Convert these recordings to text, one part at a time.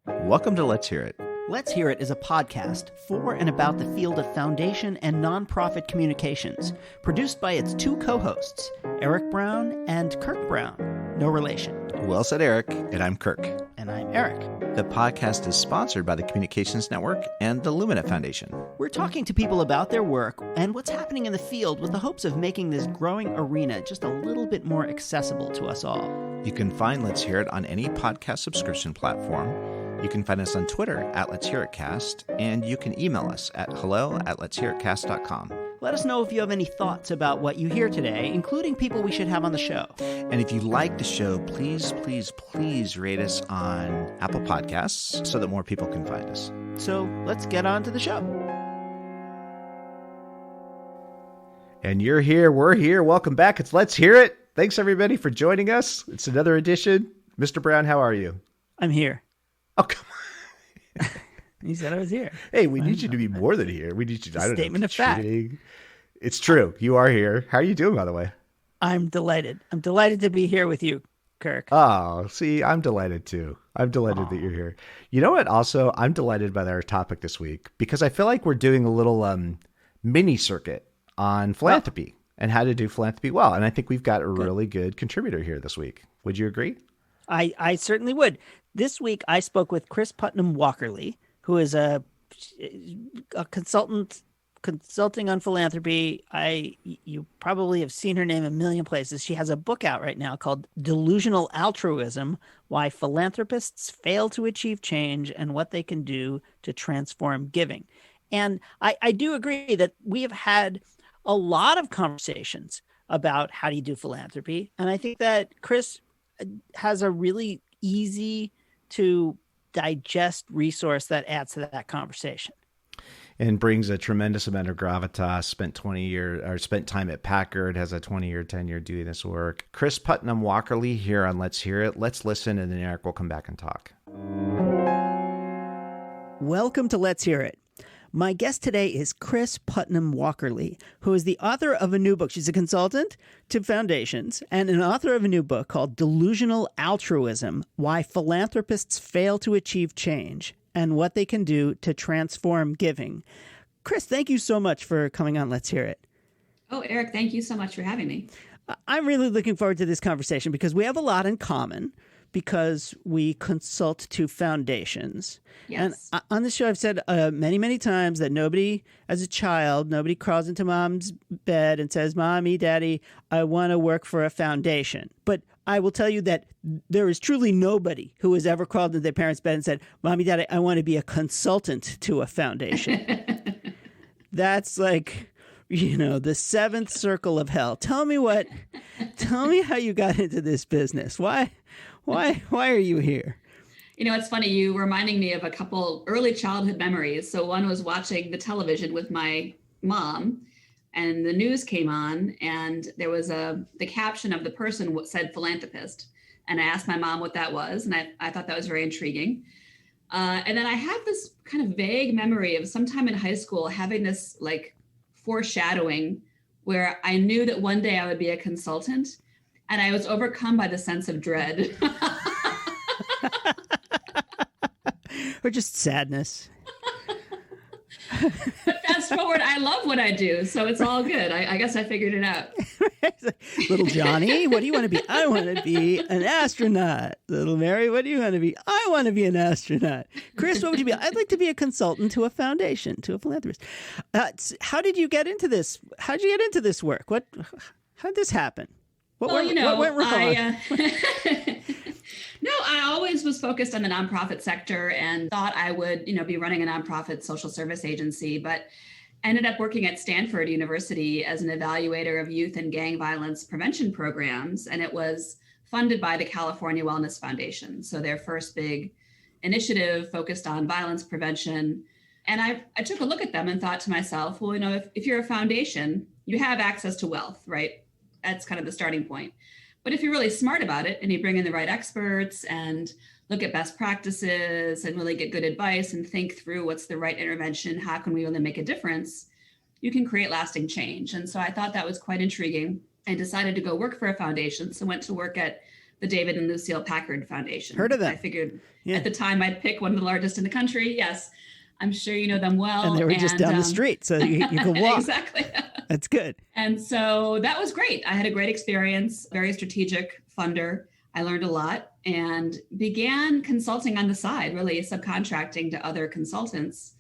Welcome to Let's Hear It. Let's Hear It is a podcast for and about the field of foundation and nonprofit communications, produced by its two co-hosts, Eric Brown and Kirk Brown. No relation. Well said, Eric. And I'm Kirk. And I'm Eric. The podcast is sponsored by the Communications Network and the Lumina Foundation. We're talking to people about their work and what's happening in the field with the hopes of making this growing arena just a little bit more accessible to us all. You can find Let's Hear It on any podcast subscription platform. You can find us on Twitter at Let's Hear It Cast, and you can email us at hello@letshearitcast.com. Let us know if you have any thoughts about what you hear today, including people we should have on the show. And if you like the show, please rate us on Apple Podcasts so that more people can find us. So let's get on to the show. And you're here, we're here. Welcome back. It's Let's Hear It. Thanks, everybody, for joining us. It's another edition. Mr. Brown, how are you? I'm here. Oh, come on. You said I was here. Hey, we need you to be more than here. We need you to, I don't know. Statement of fact. It's true. You are here. How are you doing, by the way? I'm delighted. I'm delighted to be here with you, Kirk. Oh, see, I'm delighted too. I'm delighted that you're here. You know what? Also, I'm delighted by our topic this week because I feel like we're doing a little mini circuit on philanthropy and how to do philanthropy well. And I think we've got a really good contributor here this week. Would you agree? I certainly would. This week, I spoke with Kris Putnam-Walkerly, who is a consulting on philanthropy. You probably have seen her name a million places. She has a book out right now called Delusional Altruism: Why Philanthropists Fail to Achieve Change and What They Can Do to Transform Giving. And I do agree that we have had a lot of conversations about how do you do philanthropy. And I think that Kris has a really easy to digest resource that adds to that conversation. And brings a tremendous amount of gravitas, spent time at Packard, has a 20-year tenure doing this work. Kris Putnam-Walkerly here on Let's Hear It. Let's listen, and then Eric will come back and talk. Welcome to Let's Hear It. My guest today is Kris Putnam-Walkerly, who is the author of a new book. She's a consultant to foundations and an author of a new book called Delusional Altruism: Why Philanthropists Fail to Achieve Change and What They Can Do to Transform Giving. Kris, thank you so much for coming on Let's Hear It. Oh, Eric, thank you so much for having me. I'm really looking forward to this conversation because we have a lot in common, because we consult to foundations. Yes. And on this show, I've said many, many times that nobody crawls into mom's bed and says, "Mommy, Daddy, I want to work for a foundation." But I will tell you that there is truly nobody who has ever crawled into their parents' bed and said, "Mommy, Daddy, I want to be a consultant to a foundation." That's like, the seventh circle of hell. Tell me how you got into this business. Why are you here? It's funny. You reminding me of a couple early childhood memories. So one was watching the television with my mom, and the news came on, and there was the caption of the person said philanthropist. And I asked my mom what that was, and I thought that was very intriguing. And then I had this kind of vague memory of sometime in high school having this like foreshadowing where I knew that one day I would be a consultant, and I was overcome by the sense of dread. Or just sadness. But fast forward, I love what I do, so it's all good. I guess I figured it out. Little Johnny, what do you want to be? I want to be an astronaut. Little Mary, what do you want to be? I want to be an astronaut. Kris, what would you be? I'd like to be a consultant to a foundation, to a philanthropist. How did you get into this? How did you get into this work? How did this happen? What went wrong? No, I always was focused on the nonprofit sector and thought I would, be running a nonprofit social service agency, but ended up working at Stanford University as an evaluator of youth and gang violence prevention programs. And it was funded by the California Wellness Foundation. So their first big initiative focused on violence prevention. And I took a look at them and thought to myself, well, if you're a foundation, you have access to wealth, right? That's kind of the starting point. But if you're really smart about it and you bring in the right experts and look at best practices and really get good advice and think through what's the right intervention, how can we really make a difference, you can create lasting change. And so I thought that was quite intriguing and decided to go work for a foundation. So went to work at the David and Lucille Packard Foundation. Heard of them. I figured at the time I'd pick one of the largest in the country. Yes, I'm sure you know them well. And they were just down the street, so you could walk. Exactly. That's good. And so that was great. I had a great experience, very strategic funder. I learned a lot and began consulting on the side, really subcontracting to other consultants.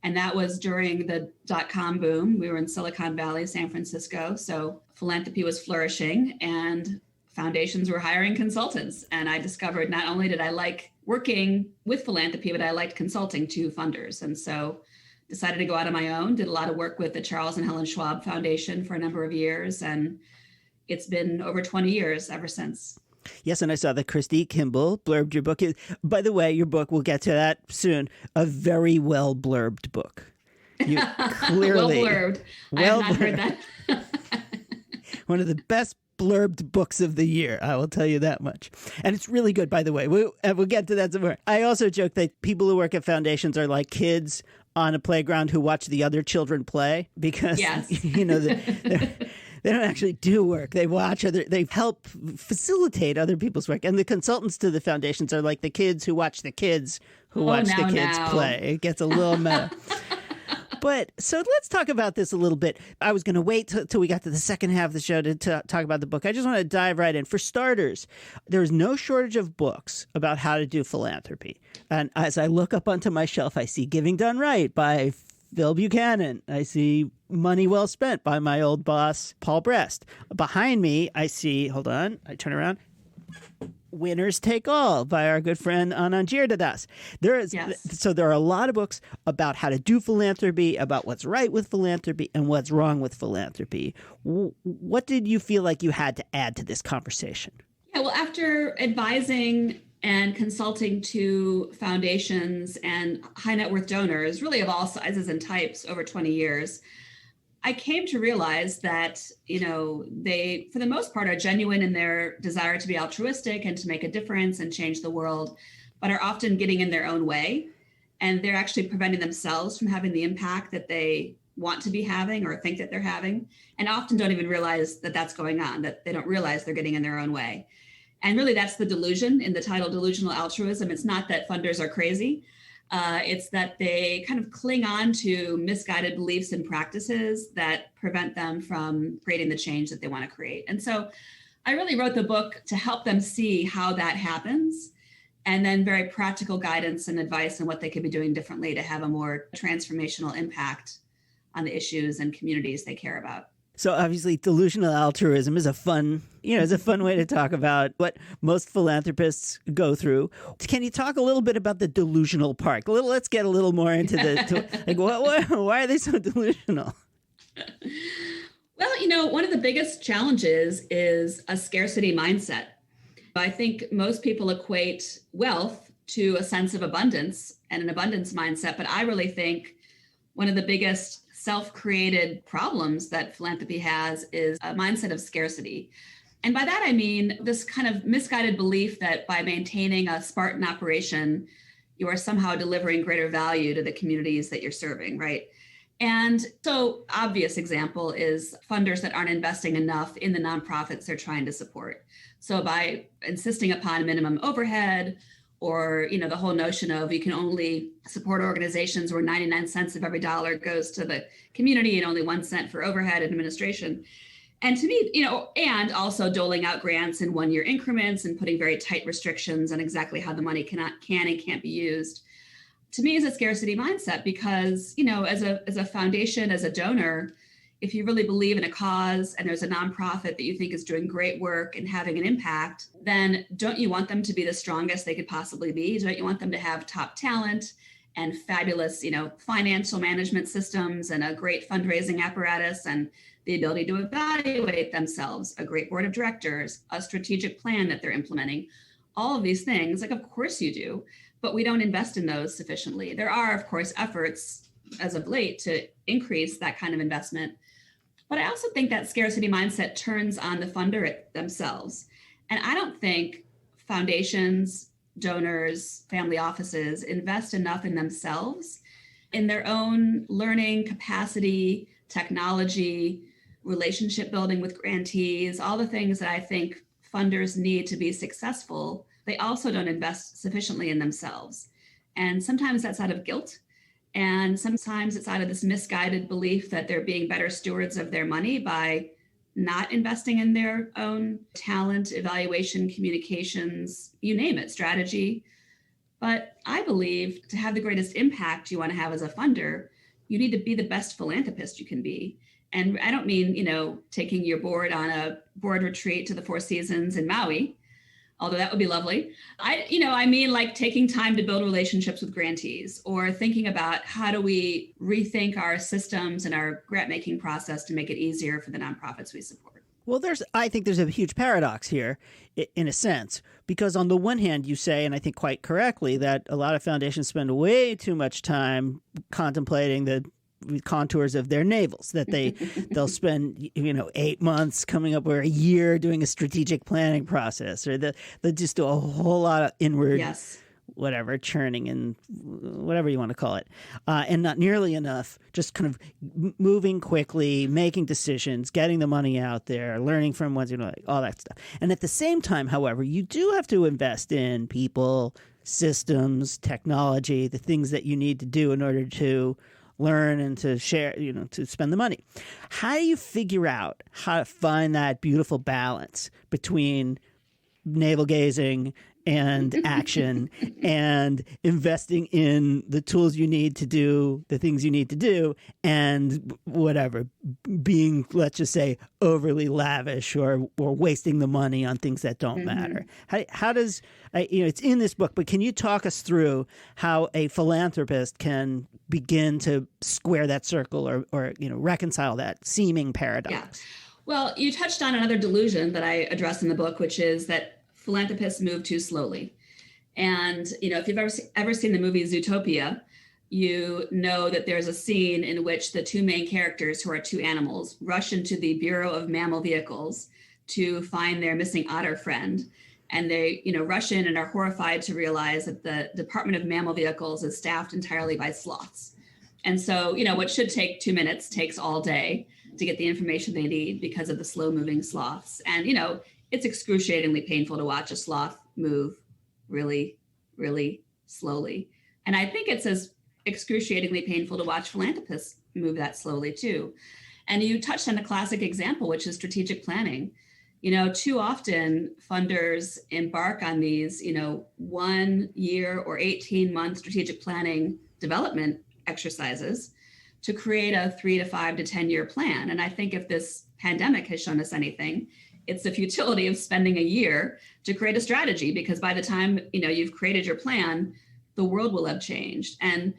And that was during the .com boom. We were in Silicon Valley, San Francisco. So philanthropy was flourishing and foundations were hiring consultants. And I discovered not only did I like working with philanthropy, but I liked consulting to funders. And so decided to go out on my own, did a lot of work with the Charles and Helen Schwab Foundation for a number of years. And it's been over 20 years ever since. Yes, and I saw that Christy Kimball blurbed your book. By the way, your book, we'll get to that soon, a very well blurbed book. You clearly well blurbed. I have not heard that. One of the best blurbed books of the year, I will tell you that much. And it's really good, by the way. We'll get to that some more. I also joke that people who work at foundations are like kids on a playground who watch the other children play because, you know, they don't actually do work. They watch they help facilitate other people's work. And the consultants to the foundations are like the kids who watch the kids who watch the kids play. It gets a little meta. But so let's talk about this a little bit. I was going to wait till we got to the second half of the show to talk about the book. I just want to dive right in. For starters, there's no shortage of books about how to do philanthropy. And as I look up onto my shelf, I see Giving Done Right by Phil Buchanan. I see Money Well Spent by my old boss, Paul Brest. Behind me, I see, hold on, I turn around, Winners Take All by our good friend Anand Giridharadas. So there are a lot of books about how to do philanthropy, about what's right with philanthropy and what's wrong with philanthropy. What did you feel like you had to add to this conversation? Yeah, well, after advising and consulting to foundations and high net worth donors, really of all sizes and types over 20 years, I came to realize that, you know, they, for the most part, are genuine in their desire to be altruistic and to make a difference and change the world, but are often getting in their own way. And they're actually preventing themselves from having the impact that they want to be having or think that they're having, and often don't even realize that that's going on, that they don't realize they're getting in their own way. And really, that's the delusion in the title, Delusional Altruism. It's not that funders are crazy. It's that they kind of cling on to misguided beliefs and practices that prevent them from creating the change that they want to create. And so I really wrote the book to help them see how that happens, and then very practical guidance and advice on what they could be doing differently to have a more transformational impact on the issues and communities they care about. So obviously, delusional altruism is a fun way to talk about what most philanthropists go through. Can you talk a little bit about the delusional part? Let's get a little more into why are they so delusional? Well, you know, one of the biggest challenges is a scarcity mindset. I think most people equate wealth to a sense of abundance and an abundance mindset, but I really think one of the biggest self-created problems that philanthropy has is a mindset of scarcity. And by that, I mean this kind of misguided belief that by maintaining a Spartan operation, you are somehow delivering greater value to the communities that you're serving, right? And so obvious example is funders that aren't investing enough in the nonprofits they're trying to support. So by insisting upon minimum overhead, or, you know, the whole notion of you can only support organizations where 99 cents of every dollar goes to the community and only 1 cent for overhead and administration. And to me, you know, and also doling out grants in 1 year increments and putting very tight restrictions on exactly how the money can and can't be used, to me is a scarcity mindset, because, you know, as a foundation, as a donor, if you really believe in a cause and there's a nonprofit that you think is doing great work and having an impact, then don't you want them to be the strongest they could possibly be? Don't you want them to have top talent and fabulous, you know, financial management systems and a great fundraising apparatus and the ability to evaluate themselves, a great board of directors, a strategic plan that they're implementing? All of these things, like, of course you do, but we don't invest in those sufficiently. There are, of course, efforts as of late to increase that kind of investment. But I also think that scarcity mindset turns on the funder themselves. And I don't think foundations, donors, family offices invest enough in themselves, in their own learning capacity, technology, relationship building with grantees, all the things that I think funders need to be successful, they also don't invest sufficiently in themselves. And sometimes that's out of guilt. And sometimes it's out of this misguided belief that they're being better stewards of their money by not investing in their own talent, evaluation, communications, you name it, strategy. But I believe to have the greatest impact you want to have as a funder, you need to be the best philanthropist you can be. And I don't mean, taking your board on a board retreat to the Four Seasons in Maui, although that would be lovely. I mean like taking time to build relationships with grantees, or thinking about how do we rethink our systems and our grant making process to make it easier for the nonprofits we support. Well, I think there's a huge paradox here in a sense, because on the one hand, you say, and I think quite correctly, that a lot of foundations spend way too much time contemplating the contours of their navels, that they'll spend 8 months coming up, or a year doing a strategic planning process, or they'll just do a whole lot of inward whatever, churning and whatever you want to call it, and not nearly enough just kind of moving quickly, making decisions, getting the money out there, learning from ones, all that stuff. And at the same time, however, you do have to invest in people, systems, technology, the things that you need to do in order to learn and to share, to spend the money. How do you figure out how to find that beautiful balance between navel gazing and action and investing in the tools you need to do the things you need to do, and whatever, being, let's just say, overly lavish or wasting the money on things that don't matter? How does, it's in this book, but can you talk us through how a philanthropist can begin to square that circle or reconcile that seeming paradox? Yeah. Well, you touched on another delusion that I address in the book, which is that philanthropists move too slowly. And, if you've ever seen the movie Zootopia, you know that there's a scene in which the two main characters, who are two animals, rush into the Bureau of Mammal Vehicles to find their missing otter friend. And they, rush in and are horrified to realize that the Department of Mammal Vehicles is staffed entirely by sloths. And so, what should take 2 minutes takes all day to get the information they need because of the slow moving sloths. And, it's excruciatingly painful to watch a sloth move really, really slowly. And I think it's as excruciatingly painful to watch philanthropists move that slowly too. And you touched on a classic example, which is strategic planning. Too often funders embark on these, 1 year or 18-month strategic planning development exercises to create a 3 to 5 to 10-year plan. And I think if this pandemic has shown us anything, it's the futility of spending a year to create a strategy, because by the time, you've created your plan, the world will have changed. And,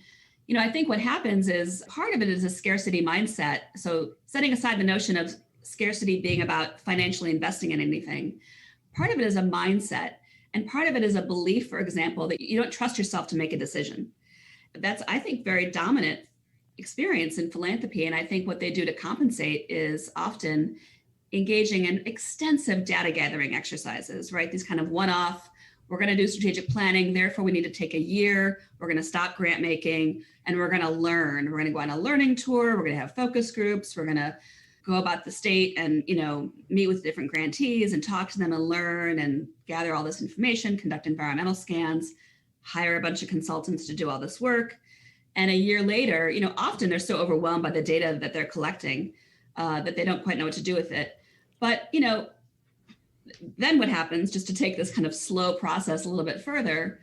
I think what happens is part of it is a scarcity mindset. So setting aside the notion of scarcity being about financially investing in anything, part of it is a mindset. And part of it is a belief, for example, that you don't trust yourself to make a decision. That's, I think, very dominant experience in philanthropy. And I think what they do to compensate is often engaging in extensive data gathering exercises, right? These kind of one-off, we're going to do strategic planning, therefore we need to take a year, we're going to stop grant making, and we're going to learn. We're going to go on a learning tour, we're going to have focus groups, we're going to go about the state and, meet with different grantees and talk to them and learn and gather all this information, conduct environmental scans, hire a bunch of consultants to do all this work. And a year later, often they're so overwhelmed by the data that they're collecting that they don't quite know what to do with it. But, then what happens, just to take this kind of slow process a little bit further,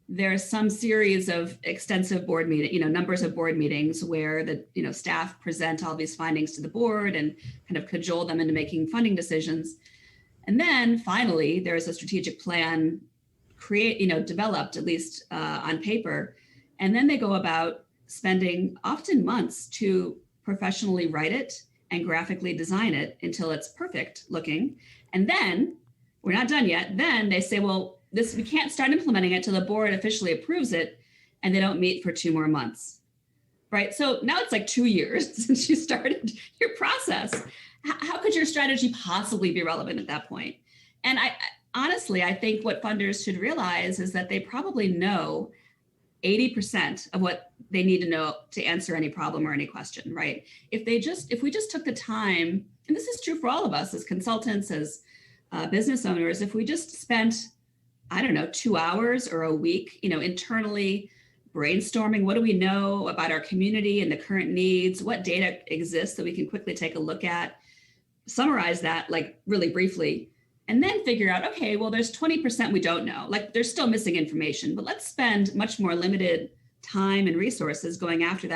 there's some series of extensive board meeting, numbers of board meetings where the, staff present all these findings to the board and kind of cajole them into making funding decisions. And then finally, there's a strategic plan developed, at least on paper. And then they go about spending often months to professionally write it and graphically design it until it's perfect looking. And then we're not done yet. Then they say, well, we can't start implementing it till the board officially approves it, and they don't meet for 2 more months, right? So now it's like 2 years since you started your process. How could your strategy possibly be relevant at that point? And I honestly think what funders should realize is that they probably know 80% of what they need to know to answer any problem or any question, right? If we just took the time, and this is true for all of us as consultants, as business owners, if we just spent, I don't know, 2 hours or a week, internally brainstorming, what do we know about our community and the current needs? What data exists that we can quickly take a look at, summarize that like really briefly, and then figure out, okay, well, there's 20% we don't know. Like there's still missing information, but let's spend much more limited time and resources going after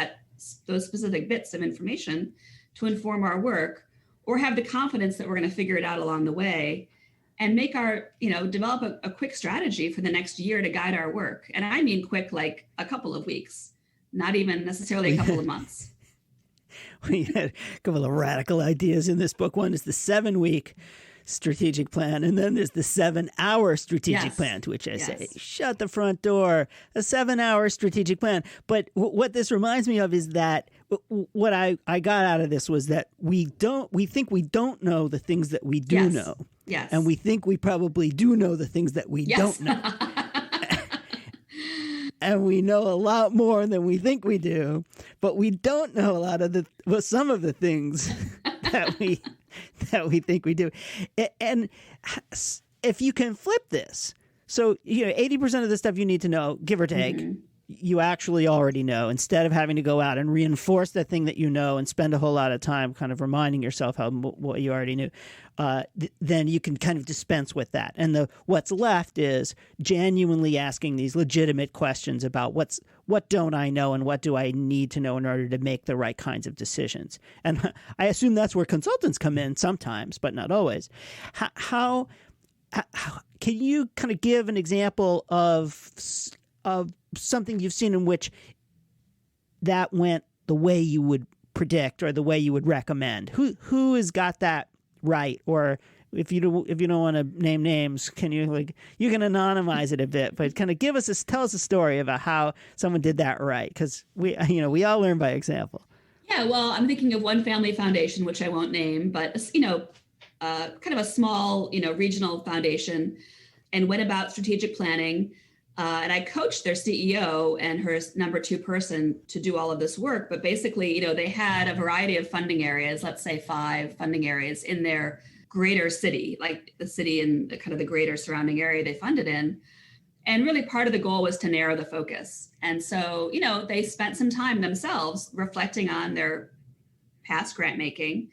those specific bits of information to inform our work, or have the confidence that we're going to figure it out along the way and make develop a quick strategy for the next year to guide our work. And I mean quick, like a couple of weeks, not even necessarily a couple of months. We had a couple of radical ideas in this book. One is the 7-week strategic plan, and then there's the 7-hour strategic plan, to which I say, shut the front door, a 7-hour strategic plan. But what this reminds me of is that what I got out of this was that we think we don't know the things that we do know. Yes. And we think we probably do know the things that we don't know. And we know a lot more than we think we do, but we don't know a lot of some of the things that we think we do. And if you can flip this, so 80% of the stuff you need to know, give or take, you actually already know, instead of having to go out and reinforce that thing that you know and spend a whole lot of time kind of reminding yourself what you already knew, then you can kind of dispense with that. And what's left is genuinely asking these legitimate questions about what don't I know and what do I need to know in order to make the right kinds of decisions. And I assume that's where consultants come in sometimes, but not always. How can you kind of give an example of something you've seen in which that went the way you would predict or the way you would recommend? Who has got that right? Or if you don't want to name names, can you you can anonymize it a bit, but kind of tell us a story about how someone did that right, because we all learn by example. Yeah, well, I'm thinking of one family foundation, which I won't name, but kind of a small regional foundation, and went about strategic planning. And I coached their CEO and her number 2 person to do all of this work. But basically, they had a variety of funding areas, let's say 5 funding areas in their greater city, like the city and kind of the greater surrounding area they funded in. And really part of the goal was to narrow the focus. And so, they spent some time themselves reflecting on their past grant making,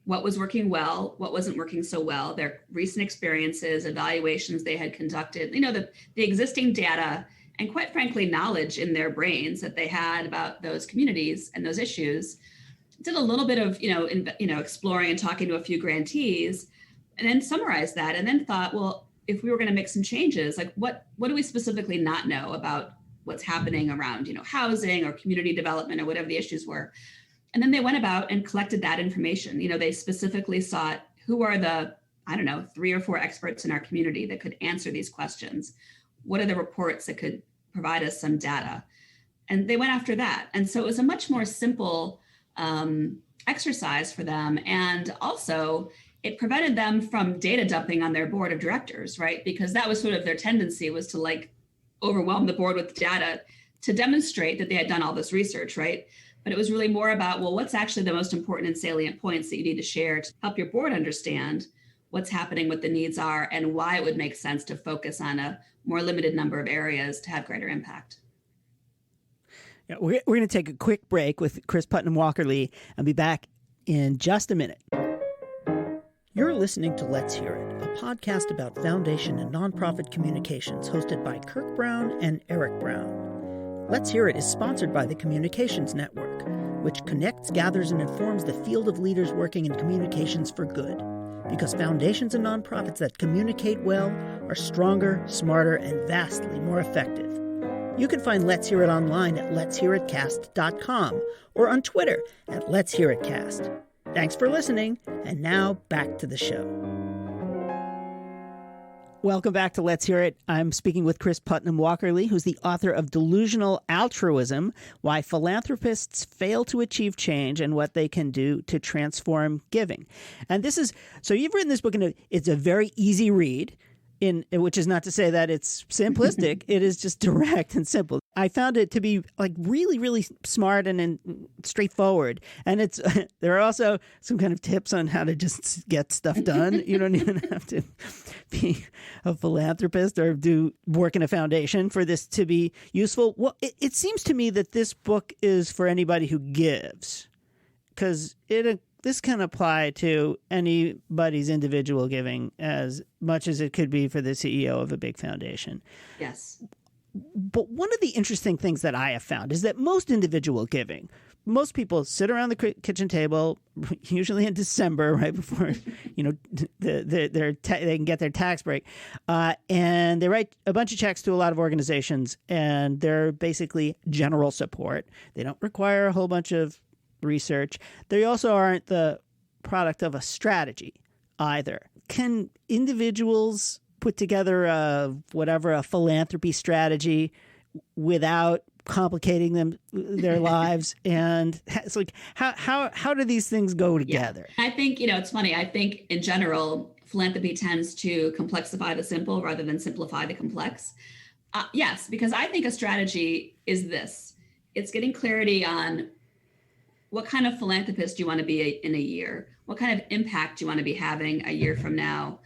what was working well, what wasn't working so well, their recent experiences, evaluations they had conducted, the existing data, and quite frankly, knowledge in their brains that they had about those communities and those issues. Did a little bit of, exploring and talking to a few grantees, and then summarized that, and then thought, well, if we were going to make some changes, like what do we specifically not know about what's happening around, housing or community development or whatever the issues were. And then they went about and collected that information. They specifically sought who are the, 3 or 4 experts in our community that could answer these questions. What are the reports that could provide us some data? And they went after that. And so it was a much more simple exercise for them. And also it prevented them from data dumping on their board of directors, right? Because that was sort of their tendency, was to overwhelm the board with data to demonstrate that they had done all this research, right? But it was really more about, well, what's actually the most important and salient points that you need to share to help your board understand what's happening, what the needs are, and why it would make sense to focus on a more limited number of areas to have greater impact. Yeah, we're going to take a quick break with Kris Putnam-Walkerly and be back in just a minute. You're listening to Let's Hear It, a podcast about foundation and nonprofit communications hosted by Kirk Brown and Eric Brown. Let's Hear It is sponsored by the Communications Network, which connects, gathers, and informs the field of leaders working in communications for good. Because foundations and nonprofits that communicate well are stronger, smarter, and vastly more effective. You can find Let's Hear It online at letshearitcast.com or on Twitter at Let's Hear It Cast. Thanks for listening, and now back to the show. Welcome back to Let's Hear It. I'm speaking with Kris Putnam-Walkerly, who's the author of Delusional Altruism, Why Philanthropists Fail to Achieve Change and What They Can Do to Transform Giving. And so you've written this book, and it's a very easy read. which is not to say that it's simplistic. It is just direct and simple. I found it to be like really, really smart and straightforward. And it's there are also some kind of tips on how to just get stuff done. You don't even have to be a philanthropist or do work in a foundation for this to be useful. Well, it seems to me that this book is for anybody who gives, because this can apply to anybody's individual giving as much as it could be for the CEO of a big foundation. Yes. But one of the interesting things that I have found is that most individual giving, most people sit around the kitchen table, usually in December, right before they can get their tax break, and they write a bunch of checks to a lot of organizations, and they're basically general support. They don't require a whole bunch of research. They also aren't the product of a strategy either. Can individuals put together a philanthropy strategy without complicating their lives? And it's like, how do these things go together? Yeah. I think, it's funny. I think in general, philanthropy tends to complexify the simple rather than simplify the complex. Yes, because I think a strategy is this. It's getting clarity on what kind of philanthropist do you want to be in a year? What kind of impact do you want to be having a year from now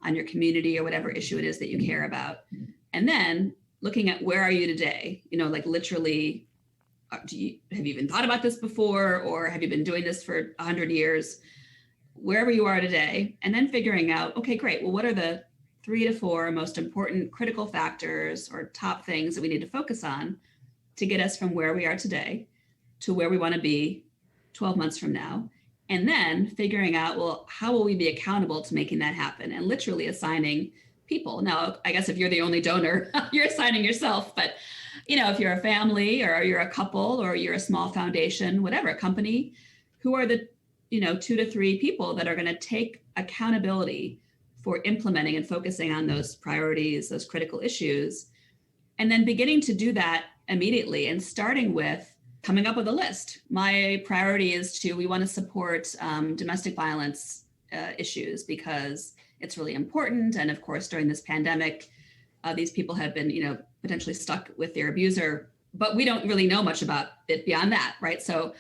on your community or whatever issue it is that you care about? And then looking at where are you today? Like literally, have you even thought about this before? Or have you been doing this for 100 years? Wherever you are today, and then figuring out, okay, great. Well, what are the 3 to 4 most important critical factors or top things that we need to focus on to get us from where we are today to where we want to be 12 months from now? And then figuring out, well, how will we be accountable to making that happen? And literally assigning people. Now, I guess if you're the only donor, you're assigning yourself. But, if you're a family or you're a couple or you're a small foundation, whatever, a company, who are the 2 to 3 people that are going to take accountability for implementing and focusing on those priorities, those critical issues, and then beginning to do that immediately and starting with coming up with a list. My priority is we want to support domestic violence issues because it's really important. And of course, during this pandemic, these people have been, potentially stuck with their abuser, but we don't really know much about it beyond that, right? So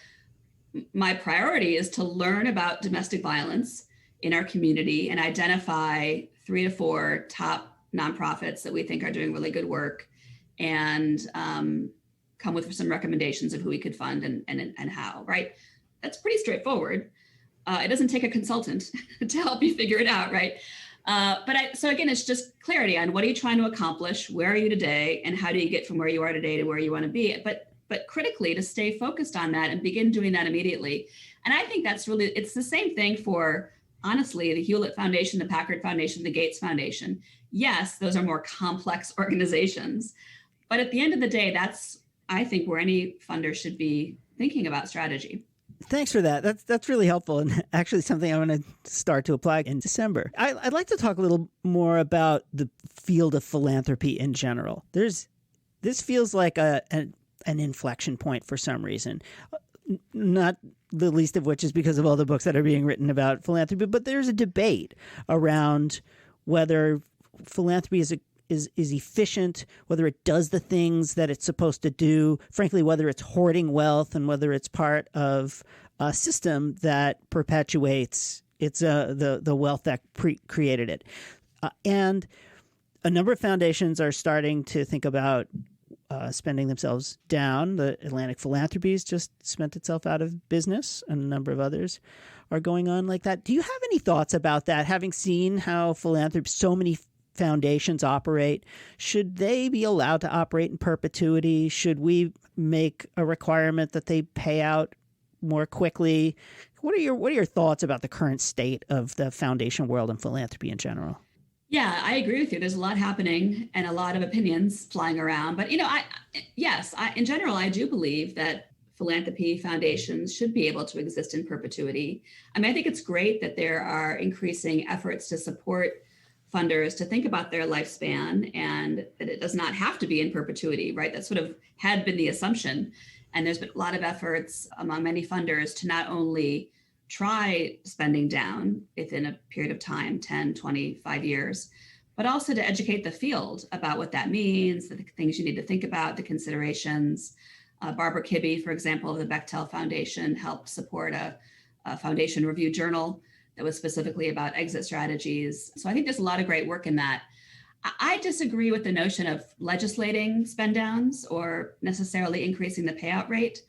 my priority is to learn about domestic violence in our community and identify 3 to 4 top nonprofits that we think are doing really good work, and come with some recommendations of who we could fund and how, right? That's pretty straightforward. It doesn't take a consultant to help you figure it out, right? So again, it's just clarity on what are you trying to accomplish, where are you today, and how do you get from where you are today to where you want to be? But critically, to stay focused on that and begin doing that immediately. And I think it's the same thing for, honestly, the Hewlett Foundation, the Packard Foundation, the Gates Foundation. Yes, those are more complex organizations. But at the end of the day, that's, I think, where any funder should be thinking about strategy. Thanks for that. That's really helpful, and actually something I want to start to apply in December. I'd like to talk a little more about the field of philanthropy in general. This feels like an inflection point for some reason, not the least of which is because of all the books that are being written about philanthropy. But there's a debate around whether philanthropy is efficient, whether it does the things that it's supposed to do, frankly, whether it's hoarding wealth and whether it's part of a system that perpetuates the wealth that created it. And a number of foundations are starting to think about spending themselves down. The Atlantic Philanthropies just spent itself out of business, and a number of others are going on like that. Do you have any thoughts about that, having seen how so many foundations operate? Should they be allowed to operate in perpetuity? Should we make a requirement that they pay out more quickly? What are your thoughts about the current state of the foundation world and philanthropy in general? Yeah, I agree with you. There's a lot happening and a lot of opinions flying around. But, in general, I do believe that philanthropy foundations should be able to exist in perpetuity. I mean, I think it's great that there are increasing efforts to support funders to think about their lifespan and that it does not have to be in perpetuity, right? That sort of had been the assumption. And there's been a lot of efforts among many funders to not only try spending down within a period of time, 10, 25 years, but also to educate the field about what that means, the things you need to think about, the considerations. Barbara Kibbe, for example, of the Bechtel Foundation, helped support a foundation review journal that was specifically about exit strategies. So I think there's a lot of great work in that. I disagree with the notion of legislating spend downs or necessarily increasing the payout rate.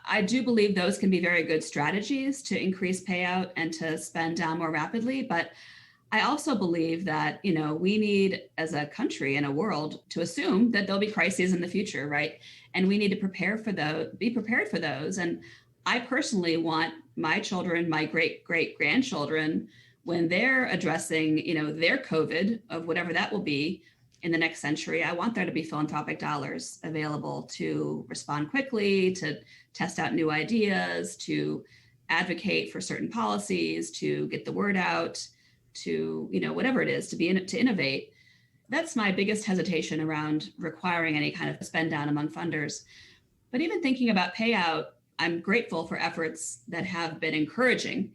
I do believe those can be very good strategies to increase payout and to spend down more rapidly. But I also believe that, we need as a country and a world to assume that there'll be crises in the future, right? And we need to be prepared for those. And I personally want my children, my great-great-grandchildren, when they're addressing, their COVID of whatever that will be in the next century, I want there to be philanthropic dollars available to respond quickly, to test out new ideas, to advocate for certain policies, to get the word out, to, whatever it is, to innovate. That's my biggest hesitation around requiring any kind of spend down among funders. But even thinking about payout, I'm grateful for efforts that have been encouraging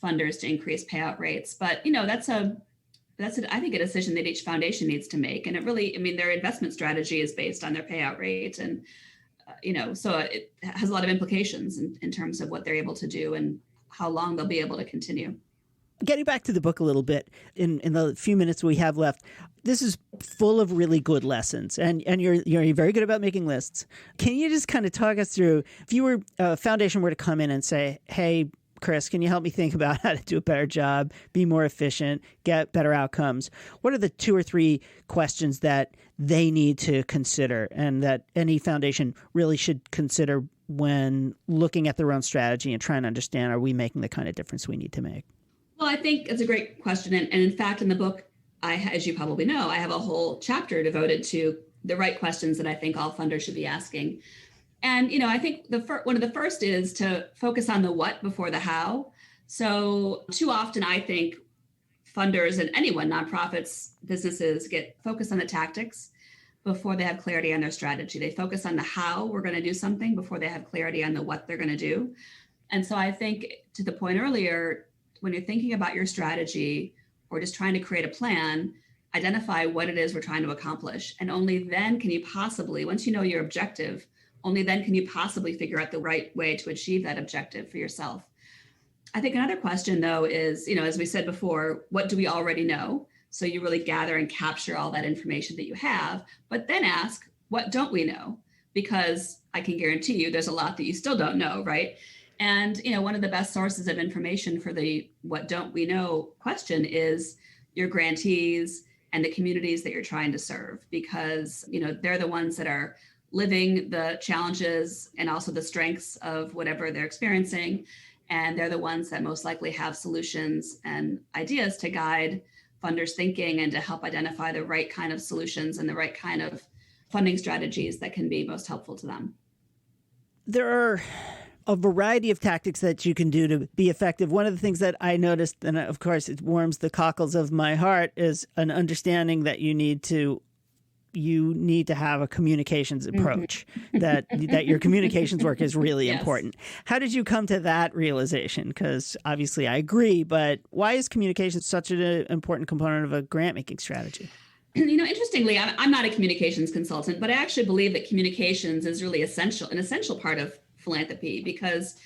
funders to increase payout rates. But, that's I think a decision that each foundation needs to make. And it really, their investment strategy is based on their payout rate. And, so it has a lot of implications in terms of what they're able to do and how long they'll be able to continue. Getting back to the book a little bit, in the few minutes we have left, this is full of really good lessons, and you're very good about making lists. Can you just kind of talk us through, if you were a foundation were to come in and say, hey, Kris, can you help me think about how to do a better job, be more efficient, get better outcomes? What are the 2 or 3 questions that they need to consider and that any foundation really should consider when looking at their own strategy and trying to understand, are we making the kind of difference we need to make? Well, I think it's a great question. And in fact, in the book, as you probably know, I have a whole chapter devoted to the right questions that I think all funders should be asking. And, I think one of the first is to focus on the what before the how. So too often, I think funders and anyone, nonprofits, businesses, get focused on the tactics before they have clarity on their strategy. They focus on the how we're going to do something before they have clarity on the what they're going to do. And so I think, to the point earlier, when you're thinking about your strategy or just trying to create a plan, identify what it is we're trying to accomplish. And only then can you possibly, once you know your objective, only then can you possibly figure out the right way to achieve that objective for yourself. I think another question, though, is, as we said before, what do we already know? So you really gather and capture all that information that you have, but then ask, what don't we know? Because I can guarantee you there's a lot that you still don't know, right? And, one of the best sources of information for the what don't we know question is your grantees and the communities that you're trying to serve, because, they're the ones that are living the challenges and also the strengths of whatever they're experiencing. And they're the ones that most likely have solutions and ideas to guide funders' thinking and to help identify the right kind of solutions and the right kind of funding strategies that can be most helpful to them. There are a variety of tactics that you can do to be effective. One of the things that I noticed, and of course it warms the cockles of my heart, is an understanding that you need to have a communications approach, that your communications work is really important. How did you come to that realization? Because obviously I agree, but why is communication such an important component of a grant making strategy? Interestingly, I'm not a communications consultant, but I actually believe that communications is really an essential part of philanthropy, because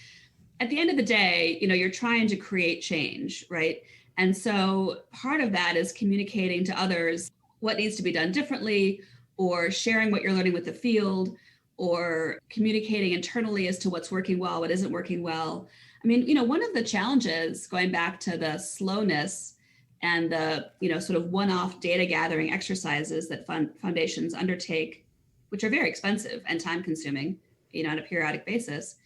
at the end of the day, you're trying to create change, right? And so part of that is communicating to others what needs to be done differently, or sharing what you're learning with the field, or communicating internally as to what's working well, what isn't working well. One of the challenges, going back to the slowness and the, sort of one-off data gathering exercises that foundations undertake, which are very expensive and time consuming, on a periodic basis.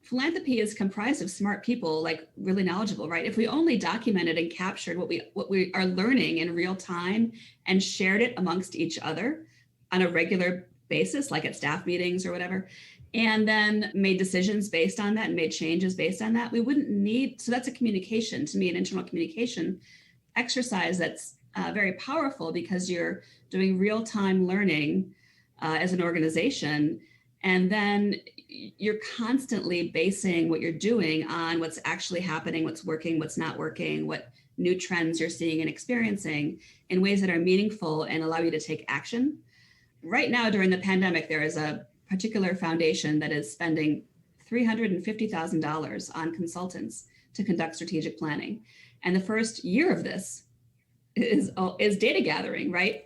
Philanthropy is comprised of smart people, like really knowledgeable, right? If we only documented and captured what we are learning in real time and shared it amongst each other on a regular basis, like at staff meetings or whatever, and then made decisions based on that and made changes based on that, we wouldn't need, so that's a communication, to me, an internal communication exercise that's very powerful, because you're doing real-time learning as an organization. And then you're constantly basing what you're doing on what's actually happening, what's working, what's not working, what new trends you're seeing and experiencing in ways that are meaningful and allow you to take action. Right now, during the pandemic, there is a particular foundation that is spending $350,000 on consultants to conduct strategic planning. And the first year of this is data gathering, right?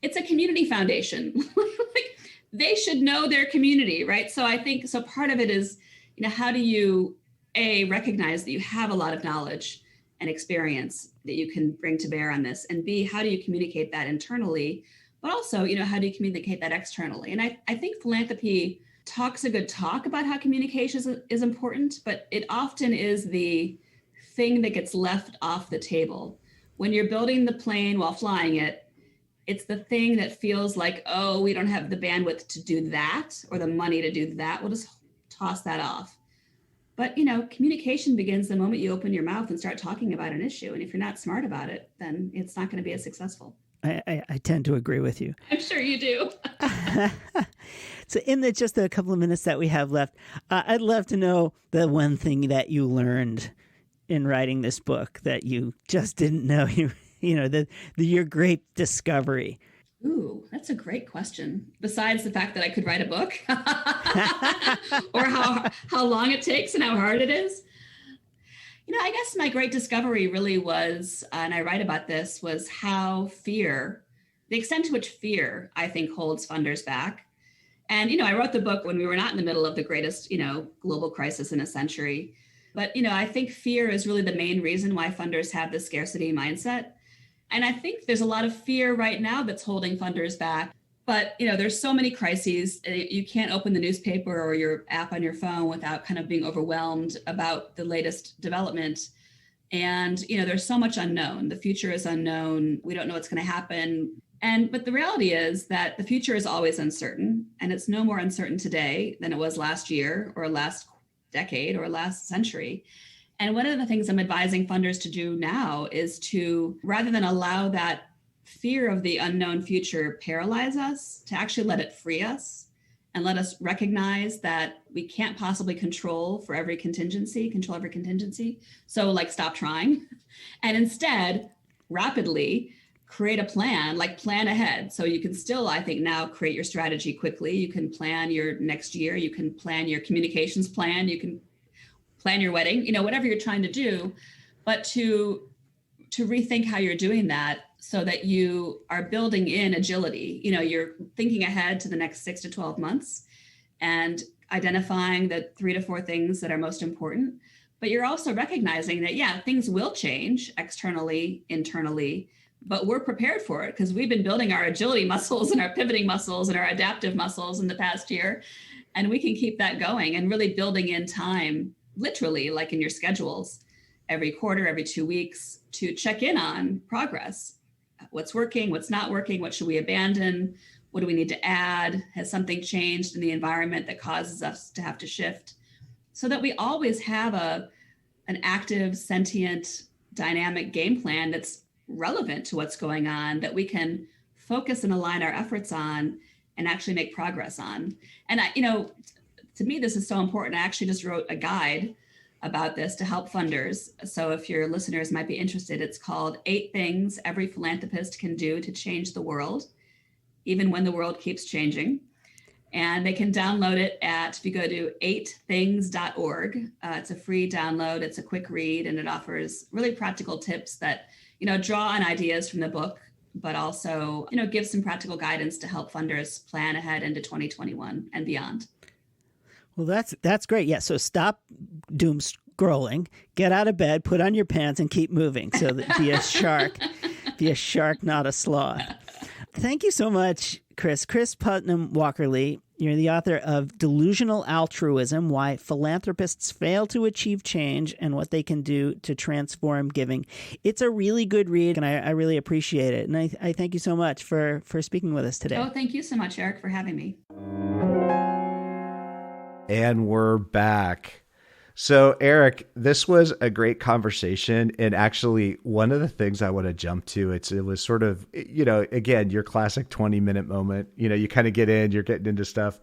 It's a community foundation. Like, they should know their community, right? So I think, so part of it is, how do you, A, recognize that you have a lot of knowledge and experience that you can bring to bear on this? And B, how do you communicate that internally? But also, how do you communicate that externally? And I think philanthropy talks a good talk about how communication is important, but it often is the thing that gets left off the table. When you're building the plane while flying it, it's the thing that feels like, oh, we don't have the bandwidth to do that or the money to do that. We'll just toss that off. But, communication begins the moment you open your mouth and start talking about an issue. And if you're not smart about it, then it's not going to be as successful. I tend to agree with you. I'm sure you do. So in just a couple of minutes that we have left, I'd love to know the one thing that you learned in writing this book that you just didn't know, your great discovery. Ooh, that's a great question. Besides the fact that I could write a book or how long it takes and how hard it is. I guess my great discovery really was, and I write about this, was how the extent to which fear, I think, holds funders back. And, I wrote the book when we were not in the middle of the greatest, global crisis in a century. But, I think fear is really the main reason why funders have the scarcity mindset. And I think there's a lot of fear right now that's holding funders back. But, there's so many crises. You can't open the newspaper or your app on your phone without kind of being overwhelmed about the latest development. And, there's so much unknown. The future is unknown. We don't know what's going to happen. But the reality is that the future is always uncertain. And it's no more uncertain today than it was last year or last decade or last century. And one of the things I'm advising funders to do now is to, rather than allow that fear of the unknown future paralyze us, to actually let it free us and let us recognize that we can't possibly control every contingency. So stop trying and instead rapidly create a plan, plan ahead. So you can still, I think, now create your strategy quickly. You can plan your next year. You can plan your communications plan. You can plan your wedding, whatever you're trying to do, but to rethink how you're doing that so that you are building in agility. You're thinking ahead to the next 6 to 12 months and identifying the 3 to 4 things that are most important. But you're also recognizing that, things will change externally, internally, but we're prepared for it because we've been building our agility muscles and our pivoting muscles and our adaptive muscles in the past year. And we can keep that going and really building in time, literally, like in your schedules, every quarter, every 2 weeks, to check in on progress. What's working, what's not working, what should we abandon? What do we need to add? Has something changed in the environment that causes us to have to shift? So that we always have an active, sentient, dynamic game plan that's relevant to what's going on, that we can focus and align our efforts on and actually make progress on. And to me, this is so important. I actually just wrote a guide about this to help funders. So if your listeners might be interested, it's called 8 Things Every Philanthropist Can Do to Change the World, even when the world keeps changing. And they can download it if you go to 8things.org. It's a free download. It's a quick read, and it offers really practical tips that, draw on ideas from the book, but also, give some practical guidance to help funders plan ahead into 2021 and beyond. Well, that's great. Yeah. So stop doom scrolling, get out of bed, put on your pants, and keep moving. So that be a shark, not a sloth. Thank you so much, Kris. Kris Putnam-Walkerly. You're the author of Delusional Altruism: Why Philanthropists Fail to Achieve Change and What They Can Do to Transform Giving. It's a really good read, and I really appreciate it. And I thank you so much for speaking with us today. Oh, thank you so much, Eric, for having me. And we're back. So, Eric, this was a great conversation. And actually, one of the things I want to jump to, it was sort of, again, your classic 20-minute moment. You kind of get in, you're getting into stuff.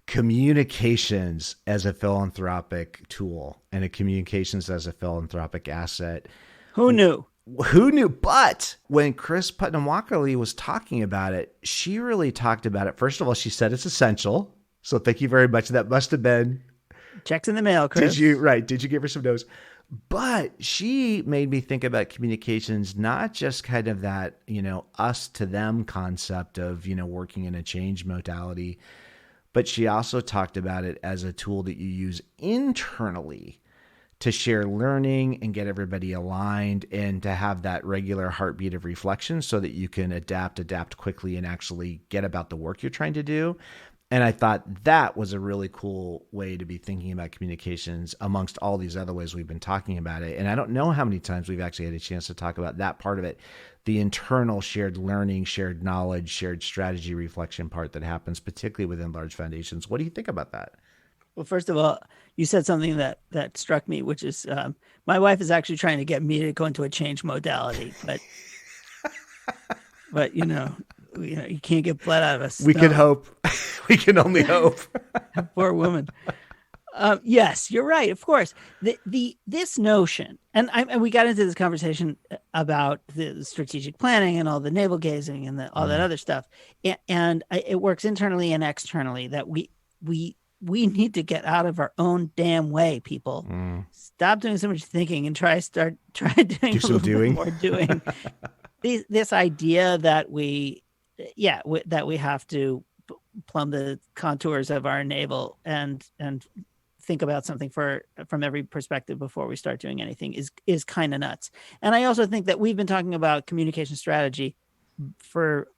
Communications as a philanthropic tool and communications as a philanthropic asset. Who knew? Who knew? But when Kris Putnam-Walkerly was talking about it, she really talked about it. First of all, she said it's essential. So thank you very much. That must have been checks in the mail, Kris. Did you give her some notes? But she made me think about communications, not just kind of that, us to them concept of, working in a change modality, but she also talked about it as a tool that you use internally to share learning and get everybody aligned and to have that regular heartbeat of reflection so that you can adapt quickly and actually get about the work you're trying to do. And I thought that was a really cool way to be thinking about communications amongst all these other ways we've been talking about it. And I don't know how many times we've actually had a chance to talk about that part of it, the internal shared learning, shared knowledge, shared strategy reflection part that happens particularly within large foundations. What do you think about that? Well, first of all, you said something that struck me, which is my wife is actually trying to get me to go into a change modality, but you can't get blood out of us. We can hope. We can only hope. Poor woman. Yes, you're right. Of course, this notion, and we got into this conversation about the strategic planning and all the navel gazing and all that other stuff, and it works internally and externally. That we need to get out of our own damn way, people. Stop doing so much thinking and try doing a little more doing. This idea that we have to plumb the contours of our navel and think about something from every perspective before we start doing anything is kind of nuts. And I also think that we've been talking about communication strategy for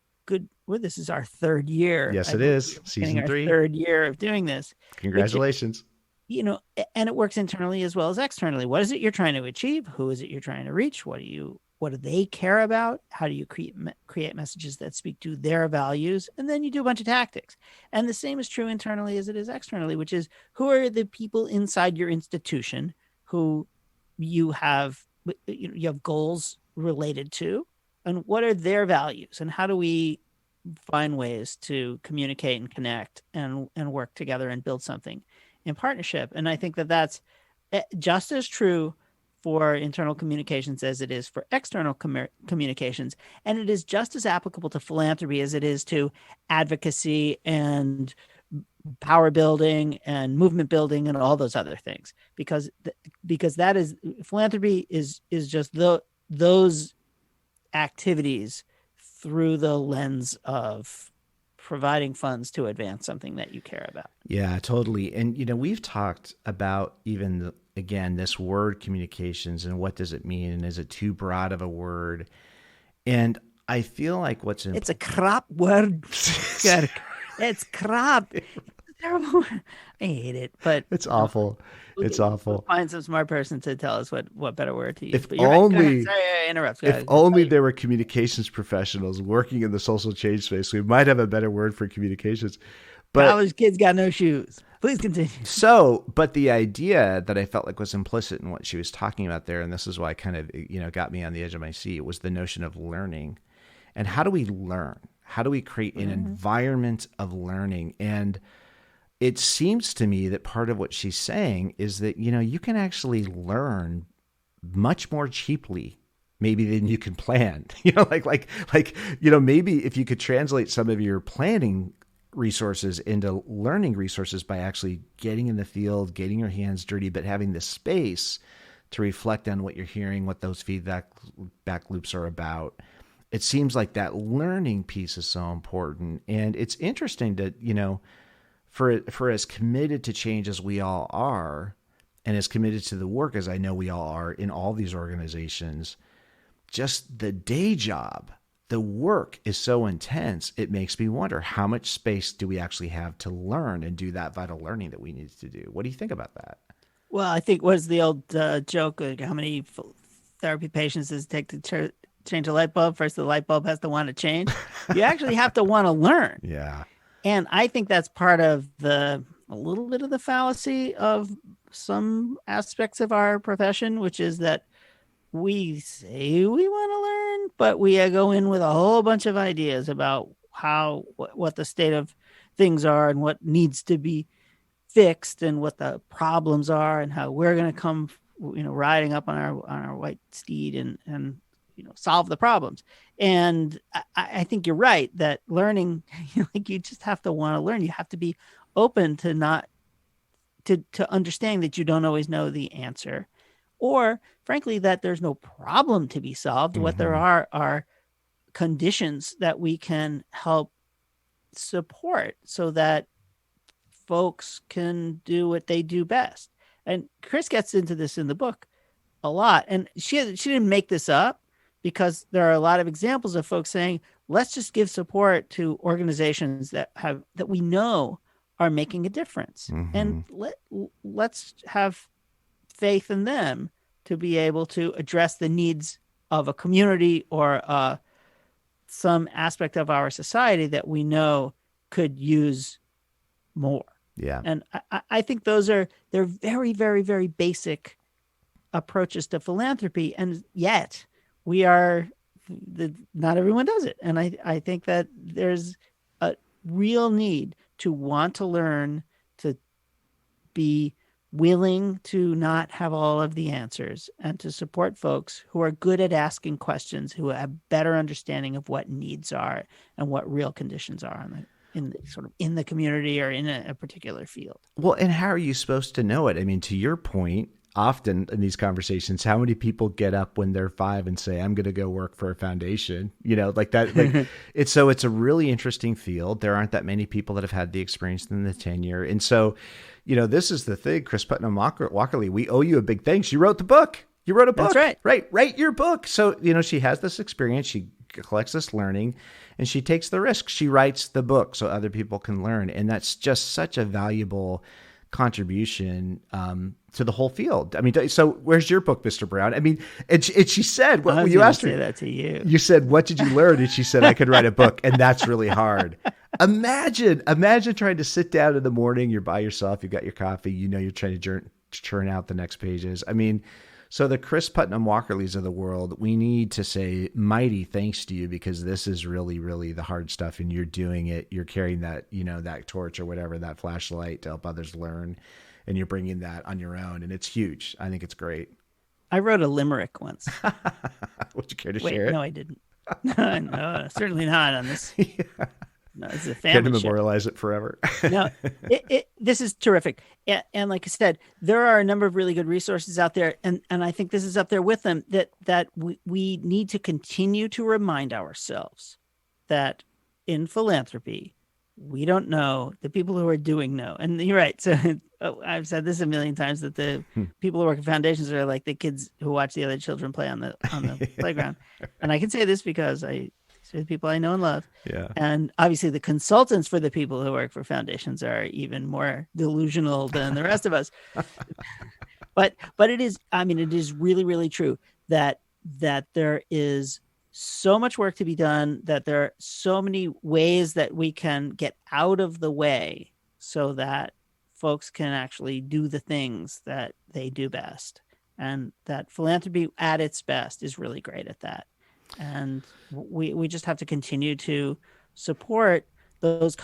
this is our third year. Yes, it is. Season 3. Third year of doing this. Congratulations. And it works internally as well as externally. What is it you're trying to achieve? Who is it you're trying to reach? What do they care about? How do you create messages that speak to their values? And then you do a bunch of tactics. And the same is true internally as it is externally, which is who are the people inside your institution who you have goals related to, and what are their values, and how do we find ways to communicate and connect and work together and build something in partnership. And I think that's just as true for internal communications as it is for external communications. And it is just as applicable to philanthropy as it is to advocacy and power building and movement building and all those other things, because that is philanthropy is just those activities through the lens of providing funds to advance something that you care about. Yeah, totally. And, we've talked about even, again, this word communications and what does it mean? And is it too broad of a word? And I feel like it's a crap word. It's crap. It's terrible. I hate it, but it's awful. It's awful. We'll find some smart person to tell us what better word to use. If only, Sorry, I interrupt. If only there were communications professionals working in the social change space, we might have a better word for communications. But college kids got no shoes. Please continue. But the idea that I felt like was implicit in what she was talking about there, and this is why kind of got me on the edge of my seat, was the notion of learning. And how do we learn? How do we create an environment of learning? And it seems to me that part of what she's saying is that, you can actually learn much more cheaply maybe than you can plan. Maybe if you could translate some of your planning resources into learning resources by actually getting in the field, getting your hands dirty, but having the space to reflect on what you're hearing, what those feedback loops are about. It seems like that learning piece is so important. And it's interesting to, for as committed to change as we all are, and as committed to the work as I know we all are in all these organizations, just the day job, the work is so intense, it makes me wonder, how much space do we actually have to learn and do that vital learning that we need to do? What do you think about that? Well, I think was the old joke, like how many therapy patients does it take to change a light bulb? First, the light bulb has to want to change. You actually have to want to learn. Yeah. And I think that's part of a little bit of the fallacy of some aspects of our profession, which is that we say we want to learn, but we go in with a whole bunch of ideas about what the state of things are and what needs to be fixed and what the problems are and how we're going to come, riding up on our white steed and solve the problems. And I think you're right that learning, like, you just have to want to learn. You have to be open to not to understanding that you don't always know the answer, or frankly, that there's no problem to be solved. Mm-hmm. What there are conditions that we can help support so that folks can do what they do best. And Kris gets into this in the book a lot. And she didn't make this up, because there are a lot of examples of folks saying, let's just give support to organizations that we know are making a difference. Mm-hmm. And let's have faith in them to be able to address the needs of a community or some aspect of our society that we know could use more. Yeah. And I think they're very, very, very basic approaches to philanthropy. And yet not everyone does it. And I think that there's a real need to want to learn, to be willing to not have all of the answers, and to support folks who are good at asking questions, who have better understanding of what needs are and what real conditions are in the community or in a particular field. Well, and how are you supposed to know it? I mean, to your point, often in these conversations, how many people get up when they're 5 and say, I'm going to go work for a foundation, like that, like it's a really interesting field. There aren't that many people that have had the experience and the tenure. And so, this is the thing, Kris Putnam-Walkerly, we owe you a big thanks. You wrote the book. You wrote a book. That's right. Write your book. So, she has this experience. She collects this learning and she takes the risk. She writes the book so other people can learn. And that's just such a valuable contribution to the whole field. I mean, so where's your book, Mr. Brown? I mean, and she said, when you asked her, say that to you. You said, what did you learn? And she said, I could write a book. And that's really hard. Imagine trying to sit down in the morning, you're by yourself, you got your coffee, you're trying to churn out the next pages. I mean, so the Kris Putnam-Walkerlys of the world, we need to say mighty thanks to you, because this is really, really the hard stuff, and you're doing it. You're carrying that, that torch or whatever, that flashlight to help others learn, and you're bringing that on your own, and it's huge. I think it's great. I wrote a limerick once. Would you care to share it? No, I didn't. No, certainly not on this. Yeah. No, it's a family. Can memorialize it forever. No, this is terrific. And like I said, there are a number of really good resources out there. And I think this is up there with them, that we need to continue to remind ourselves that in philanthropy, we don't know. The people who are doing know. And you're right. So I've said this a million times, that the people who work in foundations are like the kids who watch the other children play on the playground. And I can say this because the people I know and love. Yeah. And obviously the consultants for the people who work for foundations are even more delusional than the rest of us. But it is really, really true that there is so much work to be done, that there are so many ways that we can get out of the way so that folks can actually do the things that they do best. And that philanthropy at its best is really great at that. And we just have to continue to support that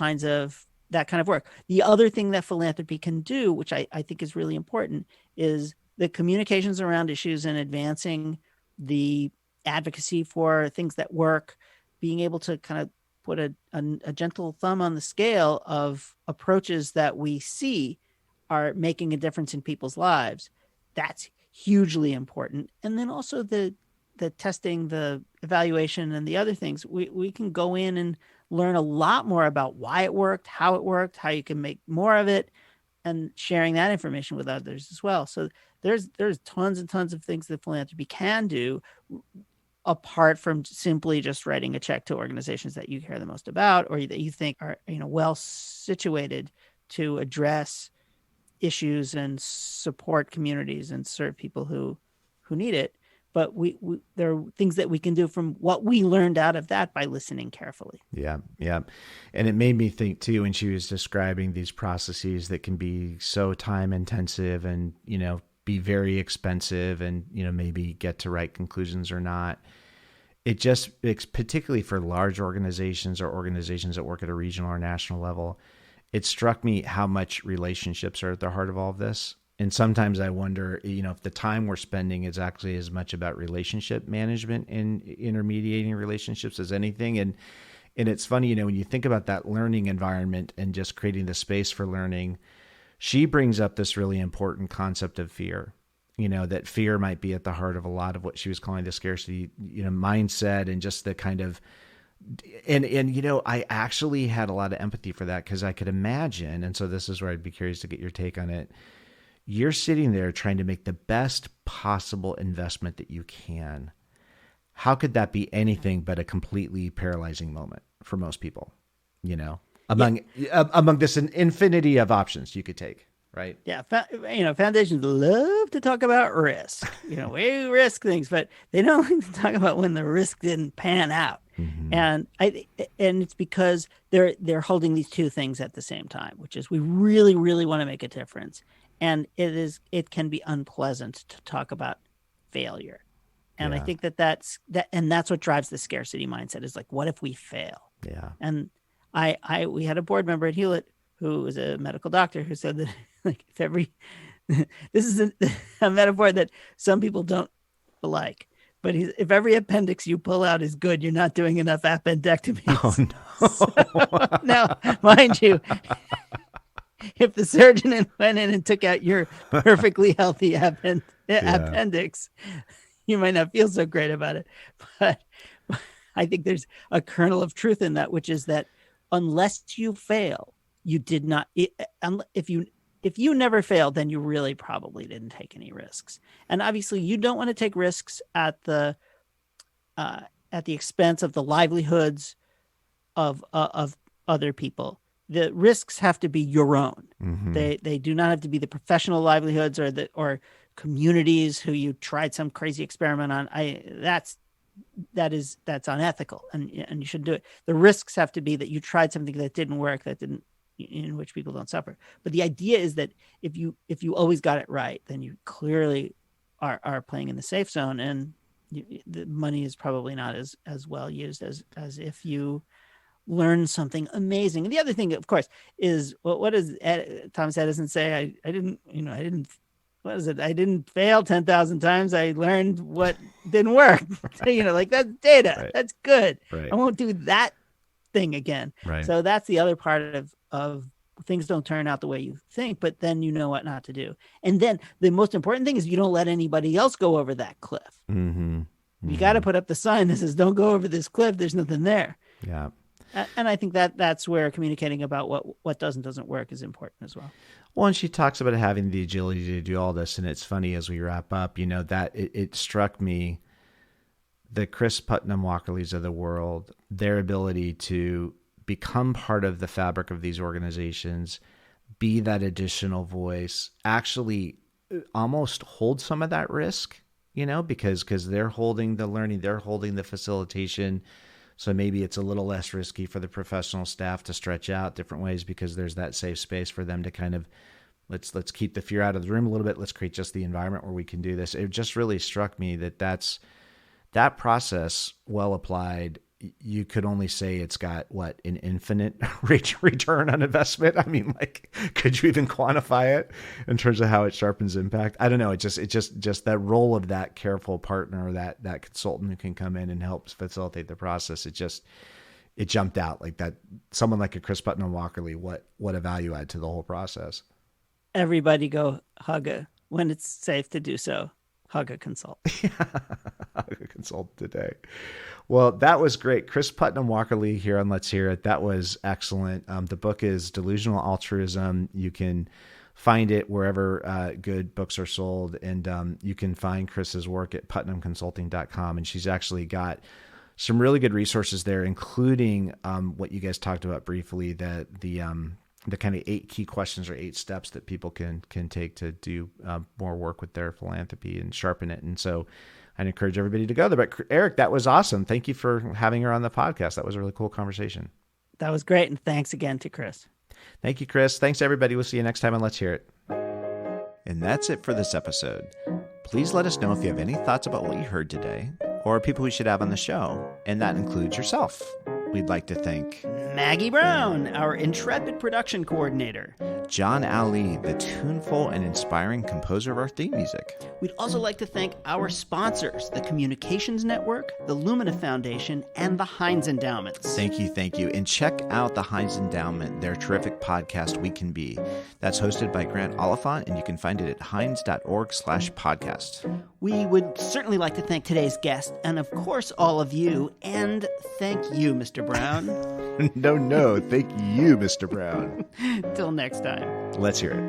kind of work. The other thing that philanthropy can do, which I think is really important, is the communications around issues and advancing the advocacy for things that work, being able to kind of put a gentle thumb on the scale of approaches that we see are making a difference in people's lives. That's hugely important. And then also the testing, the evaluation, and the other things, we can go in and learn a lot more about why it worked, how you can make more of it, and sharing that information with others as well. So there's tons and tons of things that philanthropy can do, apart from simply just writing a check to organizations that you care the most about, or that you think are well situated to address issues and support communities and serve people who need it. But there are things that we can do from what we learned out of that by listening carefully. Yeah. And it made me think too, when she was describing these processes that can be so time intensive and, be very expensive and, maybe get to right conclusions or not. It's particularly for large organizations or organizations that work at a regional or national level, it struck me how much relationships are at the heart of all of this. And sometimes I wonder, if the time we're spending is actually as much about relationship management and intermediating relationships as anything. And it's funny, when you think about that learning environment and just creating the space for learning, she brings up this really important concept of fear, that fear might be at the heart of a lot of what she was calling the scarcity, mindset, and just the kind of, and I actually had a lot of empathy for that, because I could imagine, and so this is where I'd be curious to get your take on it. You're sitting there trying to make the best possible investment that you can. How could that be anything but a completely paralyzing moment for most people, among this infinity of options you could take, right? Yeah. Foundations love to talk about risk, we risk things, but they don't like to talk about when the risk didn't pan out. Mm-hmm. And it's because they're holding these two things at the same time, which is we really, really want to make a difference. And it can be unpleasant to talk about failure. And I think that's what drives the scarcity mindset, is like, what if we fail? Yeah. And we had a board member at Hewlett who was a medical doctor who said that, like, this is a metaphor that some people don't like, but if every appendix you pull out is good, you're not doing enough appendectomies. Oh, no. Now, mind you, if the surgeon went in and took out your perfectly healthy appendix, you might not feel so great about it. But I think there's a kernel of truth in that, which is that unless you fail, you did not. If you never failed, then you really probably didn't take any risks. And obviously, you don't want to take risks at the expense of the livelihoods of other people. The risks have to be your own. Mm-hmm. They do not have to be the professional livelihoods or communities who you tried some crazy experiment on. That's unethical, and you shouldn't do it. The risks have to be that you tried something that didn't work, in which people don't suffer. But the idea is that if you always got it right, then you clearly are playing in the safe zone, and the money is probably not as well used as if you learn something amazing. And the other thing, of course, is what does Thomas Edison say? I didn't fail 10,000 times. I learned what didn't work. Like, that's data. Right. That's good. Right. I won't do that thing again. Right. So that's the other part of things don't turn out the way you think, but then you know what not to do. And then the most important thing is you don't let anybody else go over that cliff. Mm-hmm. Mm-hmm. You got to put up the sign that says, don't go over this cliff. There's nothing there. Yeah. And I think that's where communicating about what doesn't work is important as well. Well, and she talks about having the agility to do all this. And it's funny, as we wrap up, that it struck me, the Kris Putnam-Walkerlys of the world, their ability to become part of the fabric of these organizations, be that additional voice, actually almost hold some of that risk, because they're holding the learning, they're holding the facilitation. So maybe it's a little less risky for the professional staff to stretch out different ways, because there's that safe space for them to kind of, let's keep the fear out of the room a little bit. Let's create just the environment where we can do this. It just really struck me that process, well applied, you could only say it's got an infinite return on investment. I mean, like, could you even quantify it in terms of how it sharpens impact? I don't know. It just that role of that careful partner, that consultant who can come in and help facilitate the process. It jumped out like that. Someone like a Kris Putnam-Walkerly, what a value add to the whole process. Everybody go hug when it's safe to do so. Hug a consult. Hug a consult today. Well, that was great. Kris Putnam-Walkerly here on Let's Hear It. That was excellent. The book is Delusional Altruism. You can find it wherever good books are sold. And you can find Kris's work at putnamconsulting.com. And she's actually got some really good resources there, including what you guys talked about briefly, the kind of 8 key questions or 8 steps that people can take to do more work with their philanthropy and sharpen it. And so I'd encourage everybody to go there. But Eric, that was awesome. Thank you for having her on the podcast. That was a really cool conversation. That was great. And thanks again to Kris. Thank you, Kris. Thanks, everybody. We'll see you next time on Let's Hear It. And that's it for this episode. Please let us know if you have any thoughts about what you heard today or people we should have on the show. And that includes yourself. We'd like to thank Maggie Brown, our intrepid production coordinator, John Ali, the tuneful and inspiring composer of our theme music. We'd also like to thank our sponsors, the Communications Network, the Lumina Foundation, and the Heinz Endowments. Thank you. And check out the Heinz Endowment, their terrific podcast, We Can Be. That's hosted by Grant Oliphant, and you can find it at heinz.org/podcast. We would certainly like to thank today's guest, and of course all of you, and thank you, Mr. Brown. No, thank you, Mr. Brown. Till next time. Let's hear it.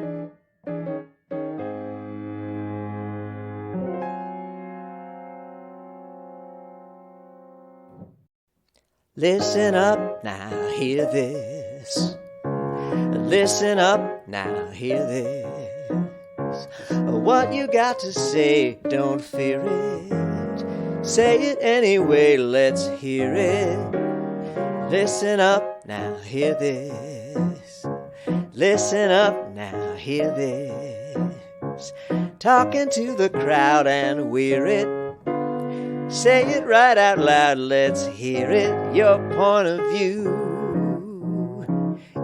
Listen up, now hear this. Listen up, now hear this. What you got to say, don't fear it. Say it anyway, let's hear it. Listen up, now hear this. Listen up, now hear this. Talking to the crowd and we're it. Say it right out loud, let's hear it. Your point of view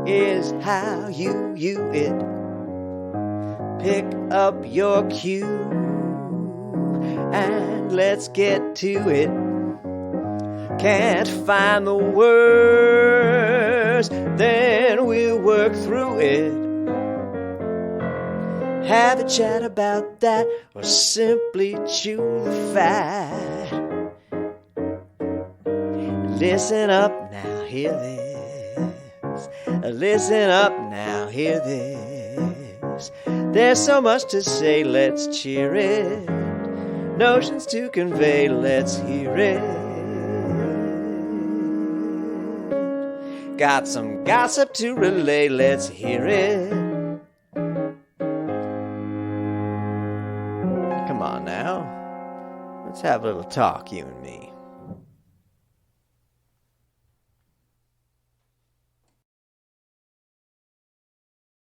is how you it. Pick up your cue and let's get to it. Can't find the words, then we'll work through it. Have a chat about that, or simply chew the fat. Listen up, now hear this. Listen up, now hear this. There's so much to say, let's cheer it. Notions to convey, let's hear it. Got some gossip to relay, let's hear it. Come on now, let's have a little talk, you and me.